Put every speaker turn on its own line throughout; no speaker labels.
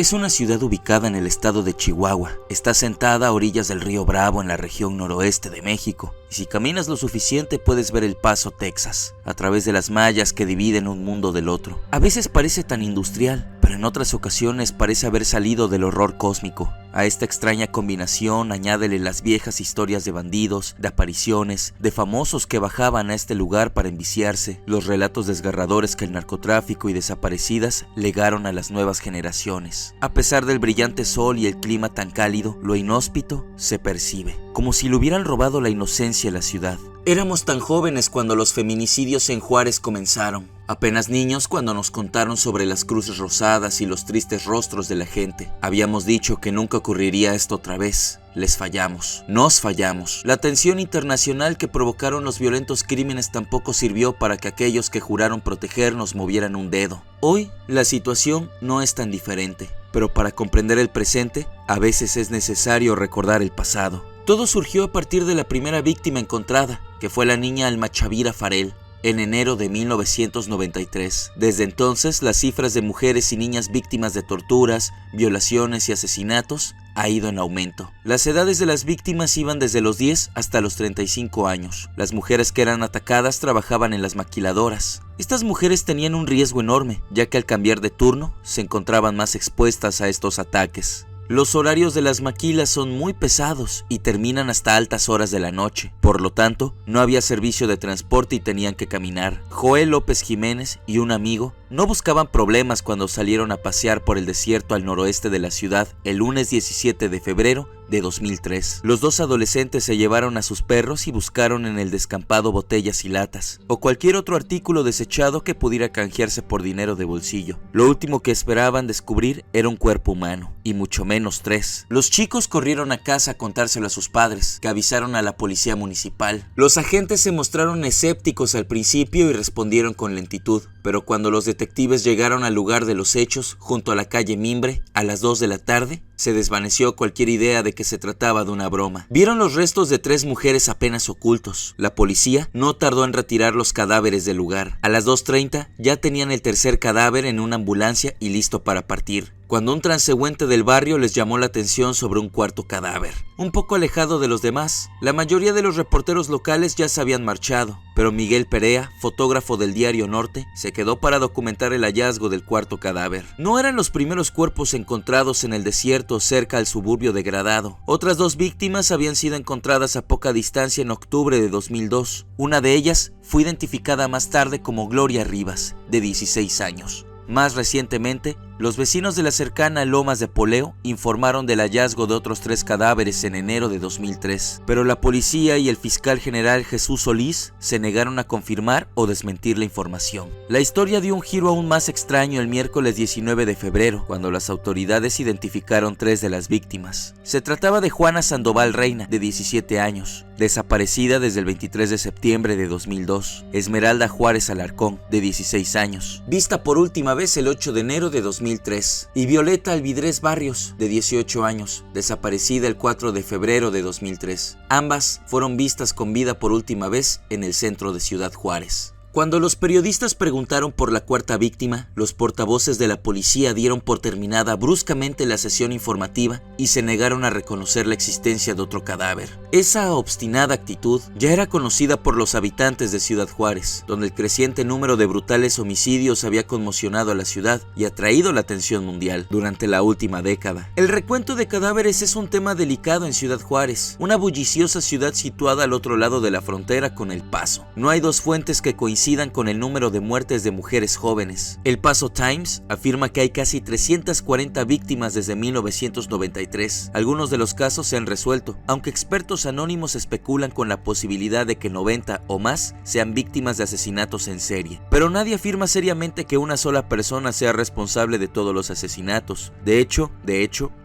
Es una ciudad ubicada en el estado de Chihuahua. Está asentada a orillas del río Bravo en la región noroeste de México. Y si caminas lo suficiente puedes ver El Paso, Texas, a través de las mallas que dividen un mundo del otro. A veces parece tan industrial, pero en otras ocasiones parece haber salido del horror cósmico. A esta extraña combinación añádele las viejas historias de bandidos, de apariciones, de famosos que bajaban a este lugar para enviciarse, los relatos desgarradores que el narcotráfico y desaparecidas legaron a las nuevas generaciones. A pesar del brillante sol y el clima tan cálido, lo inhóspito se percibe, como si le hubieran robado la inocencia a la ciudad. Éramos tan jóvenes cuando los feminicidios en Juárez comenzaron, apenas niños cuando nos contaron sobre las cruces rosadas y los tristes rostros de la gente. Habíamos dicho que nunca ocurriría esto otra vez. Les fallamos, nos fallamos. La tensión internacional que provocaron los violentos crímenes tampoco sirvió para que aquellos que juraron protegernos movieran un dedo. Hoy la situación no es tan diferente, pero para comprender el presente, a veces es necesario recordar el pasado. Todo surgió a partir de la primera víctima encontrada, que fue la niña Alma Chavira Farel, en enero de 1993. Desde entonces, las cifras de mujeres y niñas víctimas de torturas, violaciones y asesinatos ha ido en aumento. Las edades de las víctimas iban desde los 10 hasta los 35 años. Las mujeres que eran atacadas trabajaban en las maquiladoras. Estas mujeres tenían un riesgo enorme, ya que al cambiar de turno se encontraban más expuestas a estos ataques. Los horarios de las maquilas son muy pesados y terminan hasta altas horas de la noche. Por lo tanto, no había servicio de transporte y tenían que caminar. Joel López Jiménez y un amigo no buscaban problemas cuando salieron a pasear por el desierto al noroeste de la ciudad el lunes 17 de febrero de 2003. Los dos adolescentes se llevaron a sus perros y buscaron en el descampado botellas y latas, o cualquier otro artículo desechado que pudiera canjearse por dinero de bolsillo. Lo último que esperaban descubrir era un cuerpo humano, y mucho menos 3. Los chicos corrieron a casa a contárselo a sus padres, que avisaron a la policía municipal. Los agentes se mostraron escépticos al principio y respondieron con lentitud, pero cuando los detectives llegaron al lugar de los hechos, junto a la calle Mimbre, a las 2 de la tarde, se desvaneció cualquier idea de que se trataba de una broma. Vieron los restos de 3 mujeres apenas ocultos. La policía no tardó en retirar los cadáveres del lugar. A las 2:30 ya tenían el tercer cadáver en una ambulancia y listo para partir, cuando un transeúnte del barrio les llamó la atención sobre un cuarto cadáver, un poco alejado de los demás. La mayoría de los reporteros locales ya se habían marchado, pero Miguel Perea, fotógrafo del diario Norte, se quedó para documentar el hallazgo del cuarto cadáver. No eran los primeros cuerpos encontrados en el desierto cerca al suburbio degradado. Otras 2 víctimas habían sido encontradas a poca distancia en octubre de 2002. Una de ellas fue identificada más tarde como Gloria Rivas, de 16 años. Más recientemente, los vecinos de la cercana Lomas de Poleo informaron del hallazgo de otros 3 cadáveres en enero de 2003, pero la policía y el fiscal general Jesús Solís se negaron a confirmar o desmentir la información. La historia dio un giro aún más extraño el miércoles 19 de febrero, cuando las autoridades identificaron 3 de las víctimas. Se trataba de Juana Sandoval Reina, de 17 años, desaparecida desde el 23 de septiembre de 2002. Esmeralda Juárez Alarcón, de 16 años, vista por última vez el 8 de enero de 2003, y Violeta Alvidrez Barrios, de 18 años, desaparecida el 4 de febrero de 2003. Ambas fueron vistas con vida por última vez en el centro de Ciudad Juárez. Cuando los periodistas preguntaron por la cuarta víctima, los portavoces de la policía dieron por terminada bruscamente la sesión informativa y se negaron a reconocer la existencia de otro cadáver. Esa obstinada actitud ya era conocida por los habitantes de Ciudad Juárez, donde el creciente número de brutales homicidios había conmocionado a la ciudad y atraído la atención mundial durante la última década. El recuento de cadáveres es un tema delicado en Ciudad Juárez, una bulliciosa ciudad situada al otro lado de la frontera con El Paso. No hay 2 fuentes que coincidan con el número de muertes de mujeres jóvenes. El Paso Times afirma que hay casi 340 víctimas desde 1993. Algunos de los casos se han resuelto, aunque expertos anónimos especulan con la posibilidad de que 90 o más sean víctimas de asesinatos en serie. Pero nadie afirma seriamente que una sola persona sea responsable de todos los asesinatos. De hecho,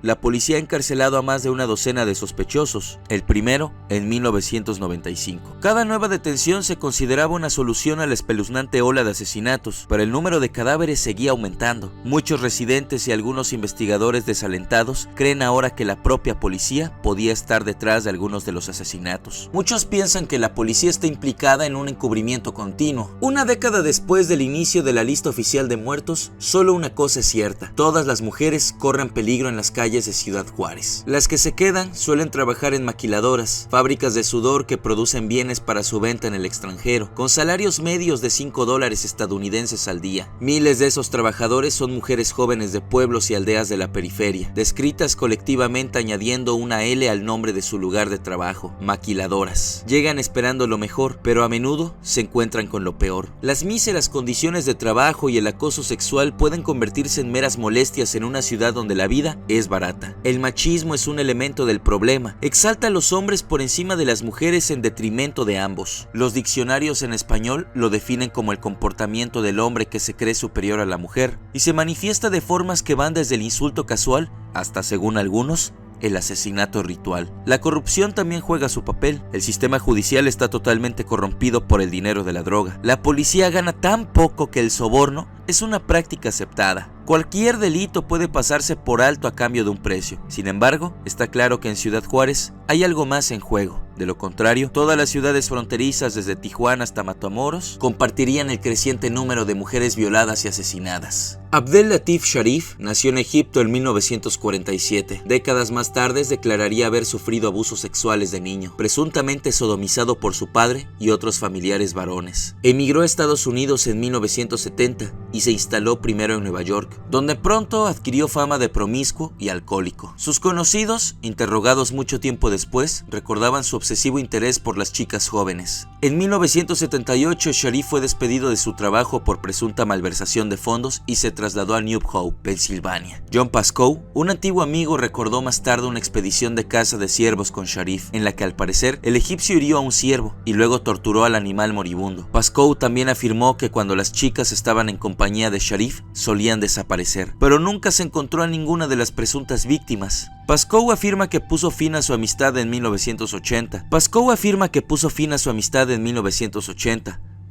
la policía ha encarcelado a más de una docena de sospechosos, el primero en 1995. Cada nueva detención se consideraba una solución a la espeluznante ola de asesinatos, pero el número de cadáveres seguía aumentando. Muchos residentes y algunos investigadores desalentados creen ahora que la propia policía podía estar detrás de algunos de los asesinatos. Muchos piensan que la policía está implicada en un encubrimiento continuo. Una década después del inicio de la lista oficial de muertos, solo una cosa es cierta: todas las mujeres corren peligro en las calles de Ciudad Juárez. Las que se quedan suelen trabajar en maquiladoras, fábricas de sudor que producen bienes para su venta en el extranjero, con salarios medios de $5 estadounidenses al día. Miles de esos trabajadores son mujeres jóvenes de pueblos y aldeas de la periferia, descritas colectivamente añadiendo una L al nombre de su lugar de trabajo: maquiladoras. Llegan esperando lo mejor, pero a menudo se encuentran con lo peor. Las míseras condiciones de trabajo y el acoso sexual pueden convertirse en meras molestias en una ciudad donde la vida es barata. El machismo es un elemento del problema. Exalta a los hombres por encima de las mujeres en detrimento de ambos. Los diccionarios en español lo definen como el comportamiento del hombre que se cree superior a la mujer, y se manifiesta de formas que van desde el insulto casual hasta, según algunos, el asesinato ritual. La corrupción también juega su papel. El sistema judicial está totalmente corrompido por el dinero de la droga. La policía gana tan poco que el soborno es una práctica aceptada. Cualquier delito puede pasarse por alto a cambio de un precio. Sin embargo, está claro que en Ciudad Juárez hay algo más en juego. De lo contrario, todas las ciudades fronterizas desde Tijuana hasta Matamoros compartirían el creciente número de mujeres violadas y asesinadas. Abdel Latif Sharif nació en Egipto en 1947. Décadas más tarde declararía haber sufrido abusos sexuales de niño, presuntamente sodomizado por su padre y otros familiares varones. Emigró a Estados Unidos en 1970 y se instaló primero en Nueva York, donde pronto adquirió fama de promiscuo y alcohólico. Sus conocidos, interrogados mucho tiempo después, recordaban su obsesivo interés por las chicas jóvenes. En 1978, Sharif fue despedido de su trabajo por presunta malversación de fondos y se trasladó a New Hope, Pensilvania. John Pascoe, un antiguo amigo, recordó más tarde una expedición de caza de ciervos con Sharif, en la que al parecer el egipcio hirió a un ciervo y luego torturó al animal moribundo. Pascoe también afirmó que cuando las chicas estaban en compañía de Sharif solían desaparecer, pero nunca se encontró a ninguna de las presuntas víctimas. Pascoe afirma que puso fin a su amistad en 1980.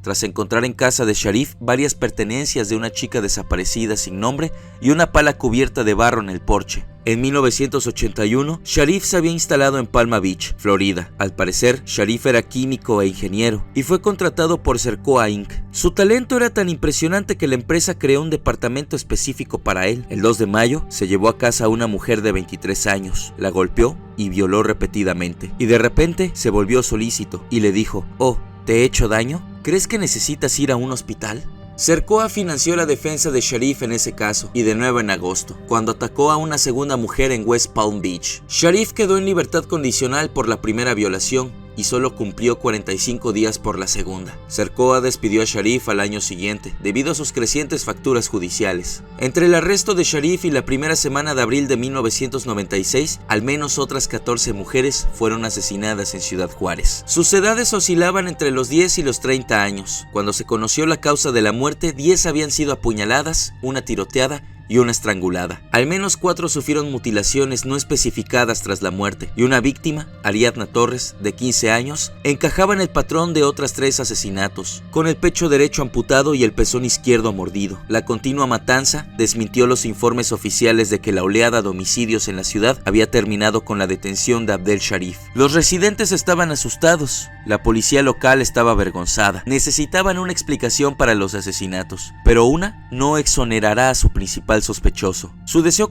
Tras encontrar en casa de Sharif varias pertenencias de una chica desaparecida sin nombre y una pala cubierta de barro en el porche. En 1981, Sharif se había instalado en Palm Beach, Florida. Al parecer, Sharif era químico e ingeniero y fue contratado por Sercoa Inc. Su talento era tan impresionante que la empresa creó un departamento específico para él. El 2 de mayo, se llevó a casa a una mujer de 23 años, la golpeó y violó repetidamente. Y de repente se volvió solícito y le dijo: "Oh, ¿te he hecho daño? ¿Crees que necesitas ir a un hospital?". Sercoa financió la defensa de Sharif en ese caso, y de nuevo en agosto, cuando atacó a una segunda mujer en West Palm Beach. Sharif quedó en libertad condicional por la primera violación y solo cumplió 45 días por la segunda. Sercoa despidió a Sharif al año siguiente, debido a sus crecientes facturas judiciales. Entre el arresto de Sharif y la primera semana de abril de 1996, al menos otras 14 mujeres fueron asesinadas en Ciudad Juárez. Sus edades oscilaban entre los 10 y los 30 años. Cuando se conoció la causa de la muerte, 10 habían sido apuñaladas, una tiroteada y una estrangulada. Al menos 4 sufrieron mutilaciones no especificadas tras la muerte, y una víctima, Ariadna Torres, de 15 años, encajaba en el patrón de otras 3 asesinatos, con el pecho derecho amputado y el pezón izquierdo mordido. La continua matanza desmintió los informes oficiales de que la oleada de homicidios en la ciudad había terminado con la detención de Abdel Sharif. Los residentes estaban asustados, la policía local estaba avergonzada, necesitaban una explicación para los asesinatos, pero una no exonerará a su principal sospechoso. Su deseo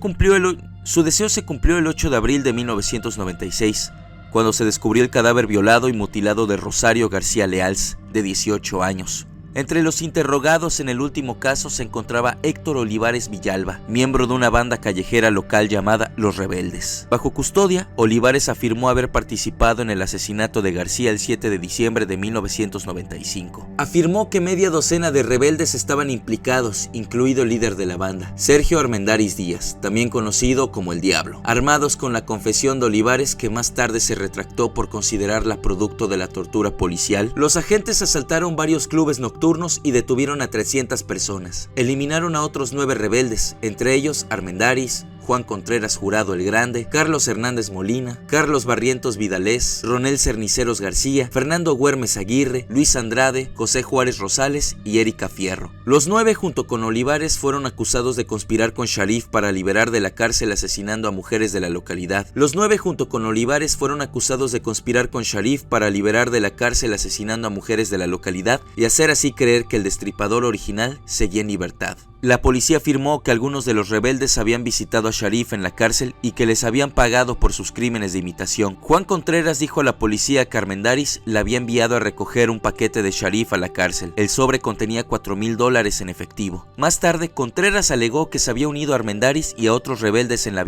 se cumplió el 8 de abril de 1996, cuando se descubrió el cadáver violado y mutilado de Rosario García Leals, de 18 años. Entre los interrogados en el último caso se encontraba Héctor Olivares Villalba, miembro de una banda callejera local llamada Los Rebeldes. Bajo custodia, Olivares afirmó haber participado en el asesinato de García el 7 de diciembre de 1995. Afirmó que media docena de rebeldes estaban implicados, incluido el líder de la banda, Sergio Armendáriz Díaz, también conocido como El Diablo. Armados con la confesión de Olivares, que más tarde se retractó por considerarla producto de la tortura policial, los agentes asaltaron varios clubes nocturnos y detuvieron a 300 personas. Eliminaron a otros 9 rebeldes, entre ellos Armendáriz, Juan Contreras Jurado el Grande, Carlos Hernández Molina, Carlos Barrientos Vidalés, Ronel Cerniceros García, Fernando Güermes Aguirre, Luis Andrade, José Juárez Rosales y Erika Fierro. Los 9, junto con Olivares, fueron acusados de conspirar con Sharif para liberar de la cárcel asesinando a mujeres de la localidad. Los 9, junto con Olivares, fueron acusados de conspirar con Sharif para liberar de la cárcel asesinando a mujeres de la localidad y hacer así creer que el destripador original seguía en libertad. La policía afirmó que algunos de los rebeldes habían visitado a Sharif en la cárcel y que les habían pagado por sus crímenes de imitación. Juan Contreras dijo a la policía que Armendáriz le había enviado a recoger un paquete de Sharif a la cárcel. El sobre contenía $4,000 en efectivo. Más tarde, Contreras alegó que se había unido a Armendáriz y a otros rebeldes en la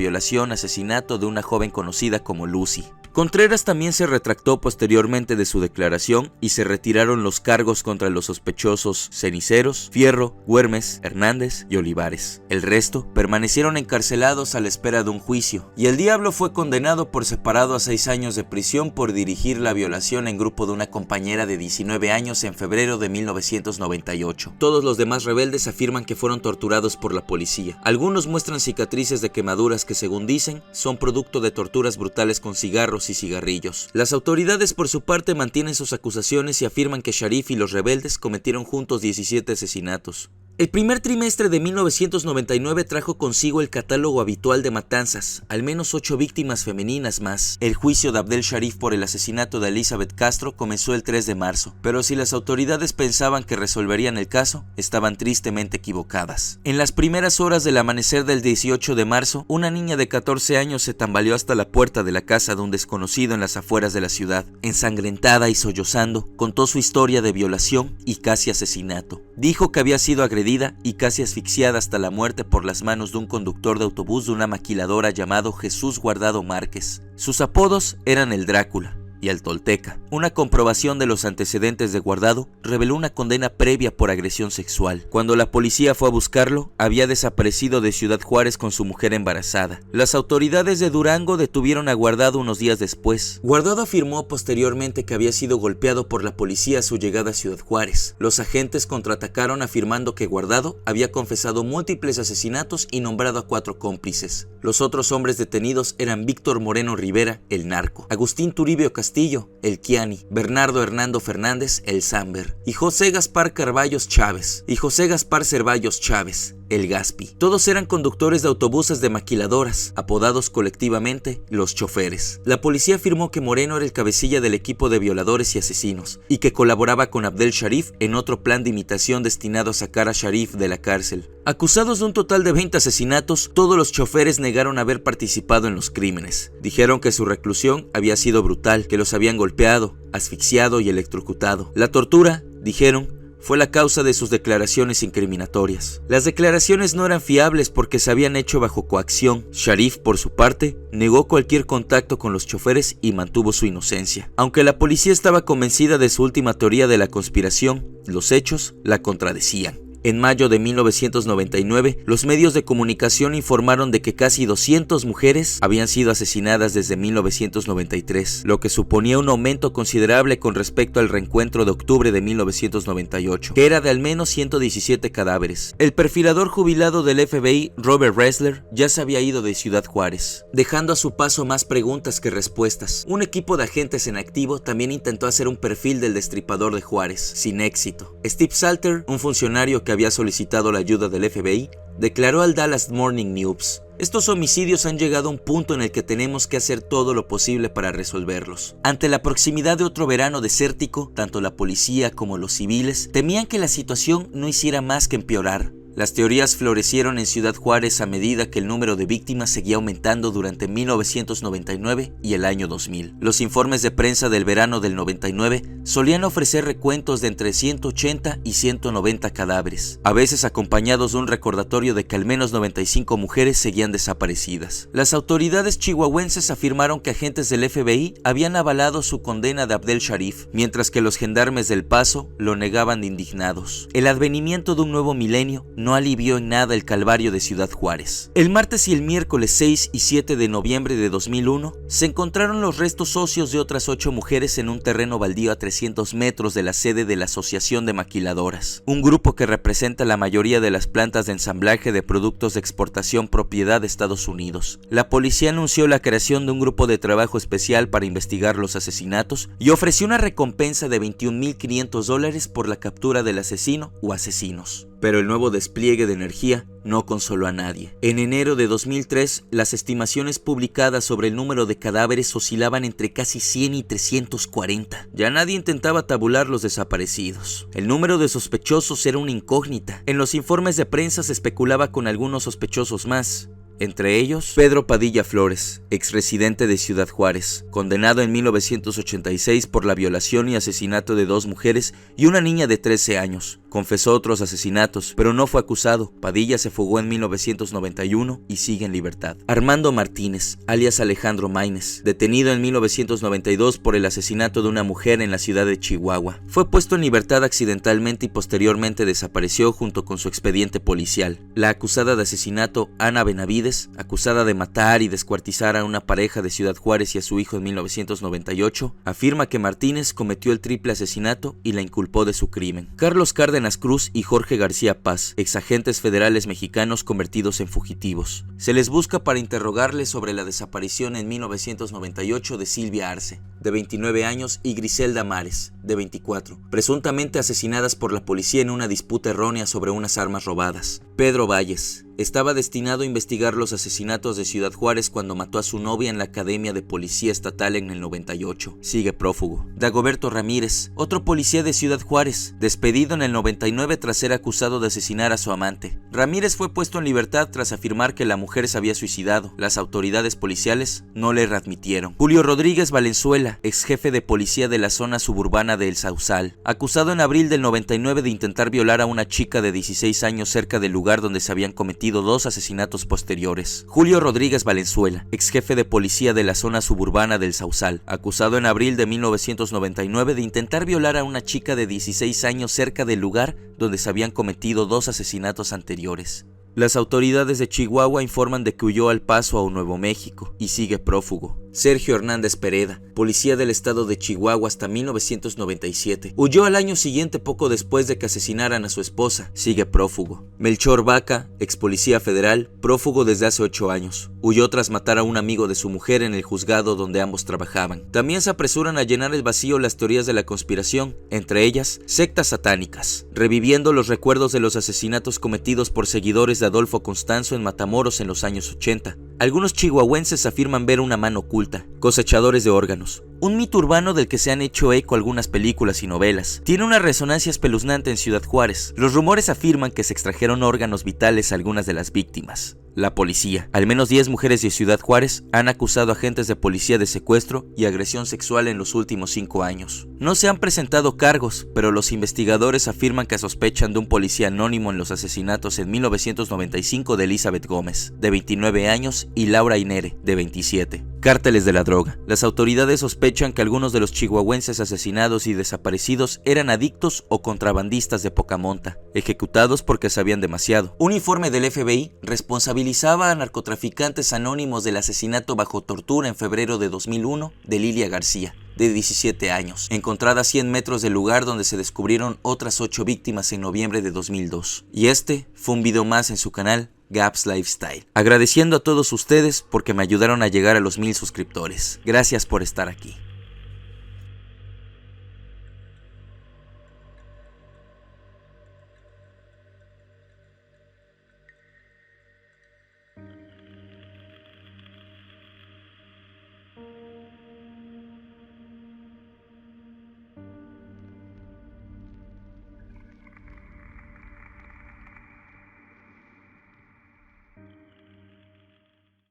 asesinato de una joven conocida como Lucy. Contreras también se retractó posteriormente de su declaración y se retiraron los cargos contra los sospechosos Ceniceros, Fierro, Güermes, Hernández y Olivares. El resto permanecieron encarcelados a la espera de un juicio, y el Diablo fue condenado por separado a 6 años de prisión por dirigir la violación en grupo de una compañera de 19 años en febrero de 1998. Todos los demás rebeldes afirman que fueron torturados por la policía. Algunos muestran cicatrices de quemaduras que, según dicen, son producto de torturas brutales con cigarros y cigarrillos. Las autoridades, por su parte, mantienen sus acusaciones y afirman que Sharif y los rebeldes cometieron juntos 17 asesinatos. El primer trimestre de 1999 trajo consigo el catálogo habitual de matanzas, al menos 8 víctimas femeninas más. El juicio de Abdel Sharif por el asesinato de Elizabeth Castro comenzó el 3 de marzo, pero si las autoridades pensaban que resolverían el caso, estaban tristemente equivocadas. En las primeras horas del amanecer del 18 de marzo, una niña de 14 años se tambaleó hasta la puerta de la casa de un desconocido en las afueras de la ciudad. Ensangrentada y sollozando, contó su historia de violación y casi asesinato. Dijo que había sido agredida y casi asfixiada hasta la muerte por las manos de un conductor de autobús de una maquiladora llamado Jesús Guardado Márquez. Sus apodos eran el Drácula y el Tolteca. Una comprobación de los antecedentes de Guardado reveló una condena previa por agresión sexual. Cuando la policía fue a buscarlo, había desaparecido de Ciudad Juárez con su mujer embarazada. Las autoridades de Durango detuvieron a Guardado unos días después. Guardado afirmó posteriormente que había sido golpeado por la policía a su llegada a Ciudad Juárez. Los agentes contraatacaron afirmando que Guardado había confesado múltiples asesinatos y nombrado a 4 cómplices. Los otros hombres detenidos eran Víctor Moreno Rivera, el Narco, Agustín Turibio Castillo, el Kiani, Bernardo Hernando Fernández, el Samber, y José Gaspar Carballos Chávez, y José Gaspar Cervallos Chávez, el Gaspi. Todos eran conductores de autobuses de maquiladoras, apodados colectivamente los choferes. La policía afirmó que Moreno era el cabecilla del equipo de violadores y asesinos, y que colaboraba con Abdel Sharif en otro plan de imitación destinado a sacar a Sharif de la cárcel. Acusados de un total de 20 asesinatos, todos los choferes negaron haber participado en los crímenes. Dijeron que su reclusión había sido brutal, que los habían golpeado, asfixiado y electrocutado. La tortura, dijeron, fue la causa de sus declaraciones incriminatorias. Las declaraciones no eran fiables porque se habían hecho bajo coacción. Sharif, por su parte, negó cualquier contacto con los choferes y mantuvo su inocencia. Aunque la policía estaba convencida de su última teoría de la conspiración, los hechos la contradecían. En mayo de 1999, los medios de comunicación informaron de que casi 200 mujeres habían sido asesinadas desde 1993, lo que suponía un aumento considerable con respecto al reencuentro de octubre de 1998, que era de al menos 117 cadáveres. El perfilador jubilado del FBI, Robert Ressler, ya se había ido de Ciudad Juárez, dejando a su paso más preguntas que respuestas. Un equipo de agentes en activo también intentó hacer un perfil del destripador de Juárez, sin éxito. Steve Salter, un funcionario que había solicitado la ayuda del FBI, declaró al Dallas Morning News: estos homicidios han llegado a un punto en el que tenemos que hacer todo lo posible para resolverlos. Ante la proximidad de otro verano desértico, tanto la policía como los civiles temían que la situación no hiciera más que empeorar. Las teorías florecieron en Ciudad Juárez a medida que el número de víctimas seguía aumentando durante 1999 y el año 2000. Los informes de prensa del verano del 99 solían ofrecer recuentos de entre 180 y 190 cadáveres, a veces acompañados de un recordatorio de que al menos 95 mujeres seguían desaparecidas. Las autoridades chihuahuenses afirmaron que agentes del FBI habían avalado su condena de Abdel Sharif, mientras que los gendarmes del Paso lo negaban indignados. El advenimiento de un nuevo milenio no alivió en nada el calvario de Ciudad Juárez. El martes y el miércoles 6 y 7 de noviembre de 2001 se encontraron los restos óseos de otras 8 mujeres en un terreno baldío a 300 metros de la sede de la Asociación de Maquiladoras, un grupo que representa la mayoría de las plantas de ensamblaje de productos de exportación propiedad de Estados Unidos. La policía anunció la creación de un grupo de trabajo especial para investigar los asesinatos y ofreció una recompensa de $21,500 por la captura del asesino o asesinos. Pero el nuevo despliegue de energía no consoló a nadie. En enero de 2003, las estimaciones publicadas sobre el número de cadáveres oscilaban entre casi 100 y 340. Ya nadie intentaba tabular los desaparecidos. El número de sospechosos era una incógnita. En los informes de prensa se especulaba con algunos sospechosos más. Entre ellos, Pedro Padilla Flores, exresidente de Ciudad Juárez, condenado en 1986 por la violación y asesinato de 2 mujeres y una niña de 13 años. Confesó otros asesinatos, pero no fue acusado. Padilla se fugó en 1991 y sigue en libertad. Armando Martínez, alias Alejandro Maínez, detenido en 1992 por el asesinato de una mujer en la ciudad de Chihuahua. Fue puesto en libertad accidentalmente y posteriormente desapareció junto con su expediente policial. La acusada de asesinato, Ana Benavides, acusada de matar y descuartizar a una pareja de Ciudad Juárez y a su hijo en 1998, afirma que Martínez cometió el triple asesinato y la inculpó de su crimen. Carlos Cárdenas Cruz y Jorge García Paz, exagentes federales mexicanos convertidos en fugitivos. Se les busca para interrogarles sobre la desaparición en 1998 de Silvia Arce, de 29 años, y Griselda Mares, de 24, presuntamente asesinadas por la policía en una disputa errónea sobre unas armas robadas. Pedro Valles estaba destinado a investigar los asesinatos de Ciudad Juárez cuando mató a su novia en la Academia de Policía Estatal en el 98. Sigue prófugo. Dagoberto Ramírez, otro policía de Ciudad Juárez, despedido en el 99 tras ser acusado de asesinar a su amante. Ramírez fue puesto en libertad tras afirmar que la mujer se había suicidado. Las autoridades policiales no le readmitieron. Julio Rodríguez Valenzuela, ex jefe de policía de la zona suburbana de El Sausal, acusado en abril del 99 de intentar violar a una chica de 16 años cerca del lugar donde se habían cometido 2 asesinatos posteriores. Julio Rodríguez Valenzuela, ex jefe de policía de la zona suburbana del Sausal, acusado en abril de 1999 de intentar violar a una chica de 16 años cerca del lugar donde se habían cometido 2 asesinatos anteriores. Las autoridades de Chihuahua informan de que huyó al Paso a Nuevo México y sigue prófugo. Sergio Hernández Pereda, policía del estado de Chihuahua hasta 1997. Huyó al año siguiente poco después de que asesinaran a su esposa. Sigue prófugo. Melchor Vaca, ex policía federal, prófugo desde hace 8 años. Huyó tras matar a un amigo de su mujer en el juzgado donde ambos trabajaban. También se apresuran a llenar el vacío las teorías de la conspiración, entre ellas sectas satánicas, reviviendo los recuerdos de los asesinatos cometidos por seguidores de Adolfo Constanzo en Matamoros en los años 80. Algunos chihuahuenses afirman ver una mano oculta, cosechadores de órganos. Un mito urbano del que se han hecho eco algunas películas y novelas. Tiene una resonancia espeluznante en Ciudad Juárez. Los rumores afirman que se extrajeron órganos vitales a algunas de las víctimas. La policía. Al menos 10 mujeres de Ciudad Juárez han acusado a agentes de policía de secuestro y agresión sexual en los últimos 5 años. No se han presentado cargos, pero los investigadores afirman que sospechan de un policía anónimo en los asesinatos en 1995 de Elizabeth Gómez, de 29 años, y Laura Inere, de 27. Cárteles de la droga. Las autoridades sospechan que algunos de los chihuahuenses asesinados y desaparecidos eran adictos o contrabandistas de poca monta, ejecutados porque sabían demasiado. Un informe del FBI responsabilizaba a narcotraficantes anónimos del asesinato bajo tortura en febrero de 2001 de Lilia García, de 17 años, encontrada a 100 metros del lugar donde se descubrieron otras 8 víctimas en noviembre de 2002. Y este fue un video más en su canal Gaps Lifestyle. Agradeciendo a todos ustedes porque me ayudaron a llegar a los 1000 suscriptores. Gracias por estar aquí.